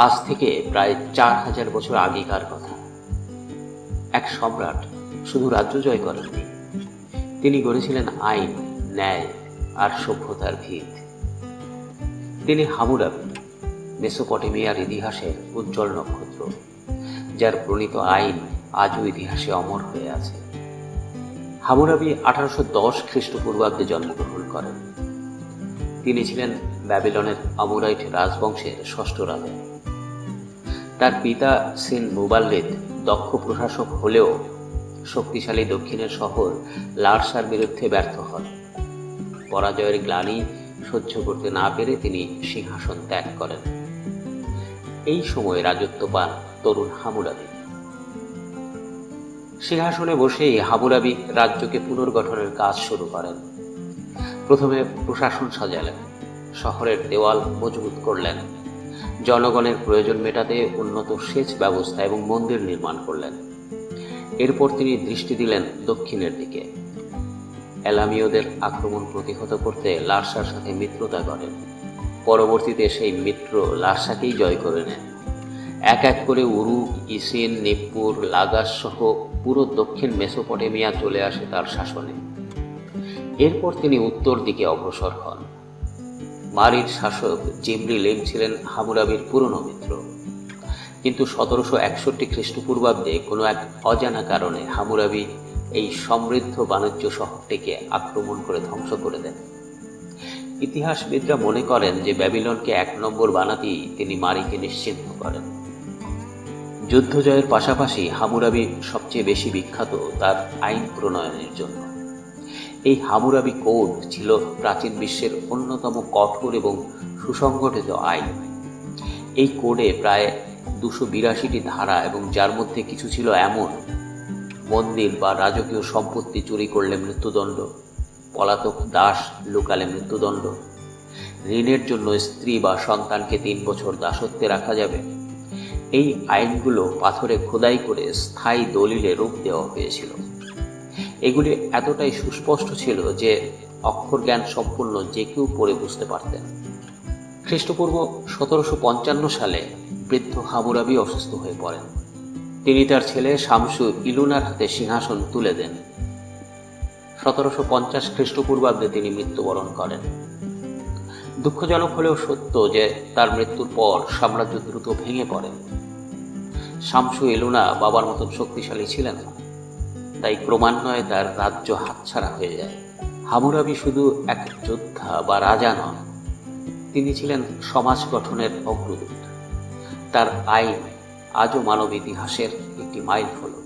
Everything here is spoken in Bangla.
আজ থেকে প্রায় 4000 বছর আগেকার কথা। এক সম্রাট শুধু রাজ্য জয় করেননি, তিনি গড়েছিলেন আইন, ন্যায় আর সভ্যতার ভিত। তিনি হামুরাবি, মেসোপটেমিয়ার ইতিহাসের উজ্জ্বল নক্ষত্র, যার প্রণীত আইন আজও ইতিহাসে অমর হয়ে আছে। হামুরাবি 1810 খ্রিস্টপূর্বাব্দে জন্মগ্রহণ করেন। তিনি ছিলেন ব্যাবিলনের আমুরাইট রাজবংশের ষষ্ঠ রাজা। তার পিতা সিন মুবাল্লিদ দক্ষ প্রশাসক হলেও শক্তিশালী দক্ষিণের শহর লারসার বিরুদ্ধে ব্যর্থ হন। পরাজয়ের গ্লানি সহ্য করতে না পেরে তিনি সিংহাসন ত্যাগ করেন। এই সময় রাজত্ব পান তরুণ হামুরাবি। সিংহাসনে বসেই হামুরাবি রাজ্যকে পুনর্গঠনের কাজ শুরু করেন। প্রথমে প্রশাসন সাজালেন, শহরের দেওয়াল মজবুত করলেন, জনগণের প্রয়োজন মেটাতে উন্নত সেচ ব্যবস্থা এবং মন্দির নির্মাণ করলেন। এরপর তিনি দৃষ্টি দিলেন দক্ষিণের দিকে। এলামীয়দের আক্রমণ প্রতিহত করতে লারসার সাথে মিত্রতা করেন। পরবর্তীতে সেই মিত্র লারসাকেই জয় করে নেন। এক এক করে উরুক, ইসিন, নিপ্পুর, লাগাস সহ পুরো দক্ষিণ মেসোপটেমিয়া চলে আসে তার শাসনে। এরপর তিনি উত্তর দিকে অগ্রসর হন। মারির শাসক জিমরি লেম ছিলেন হামুরাবির পুরনো মিত্র, কিন্তু 1761 খ্রিস্টপূর্বাব্দে কোনো এক অজানা কারণে হামুরাবি এই সমৃদ্ধ বাণিজ্য শহরটিকে আক্রমণ করে ধ্বংস করে দেন। ইতিহাসবিদরা মনে করেন যে ব্যাবিলনকে 1 নম্বর বানাতেই তিনি মারিকে নিশ্চিহ্ন করেন। যুদ্ধ জয়ের পাশাপাশি হামুরাবি সবচেয়ে বেশি বিখ্যাত তার আইন প্রণয়নের জন্য। এই হামুরাবি কোড ছিল প্রাচীন বিশ্বের অন্যতম কঠোর এবং সুসংগঠিত আইন। এই কোডে প্রায় 282টি ধারা, এবং যার মধ্যে কিছু ছিল এমন: মন্দির বা রাজকীয় সম্পত্তি চুরি করলে মৃত্যুদণ্ড, পলাতক দাস লুকালে মৃত্যুদণ্ড, ঋণের জন্য স্ত্রী বা সন্তানকে 3 বছর দাসত্বে রাখা যাবে। এই আইনগুলো পাথরে খোদাই করে স্থায়ী দলিলে রূপ দেওয়া হয়েছিল। এগুলি এতটাই সুস্পষ্ট ছিল যে অক্ষর জ্ঞান সম্পূর্ণ যে কেউ পড়ে বুঝতে পারতেন। খ্রিস্টপূর্ব 1755 সালে বৃদ্ধ হামুরাবি অসুস্থ হয়ে পড়েন। তিনি তার ছেলে শামসু ইলুনার হাতে সিংহাসন তুলে দেন। 1750 খ্রিস্টপূর্বাব্দে তিনি মৃত্যুবরণ করেন। দুঃখজনক হলেও সত্য যে তার মৃত্যুর পর সাম্রাজ্য দ্রুত ভেঙে পড়ে। শামসু ইলুনা বাবার মতন শক্তিশালী ছিলেন না, তাই ক্রমান্বয়ে তার রাজ্য হাতছাড়া হয়ে যায়। হামুরাবি শুধু এক যোদ্ধা বা রাজা নন, তিনি ছিলেন সমাজ গঠনের অগ্রদূত। তার আইন আজও মানব ইতিহাসের একটি মাইলফলক।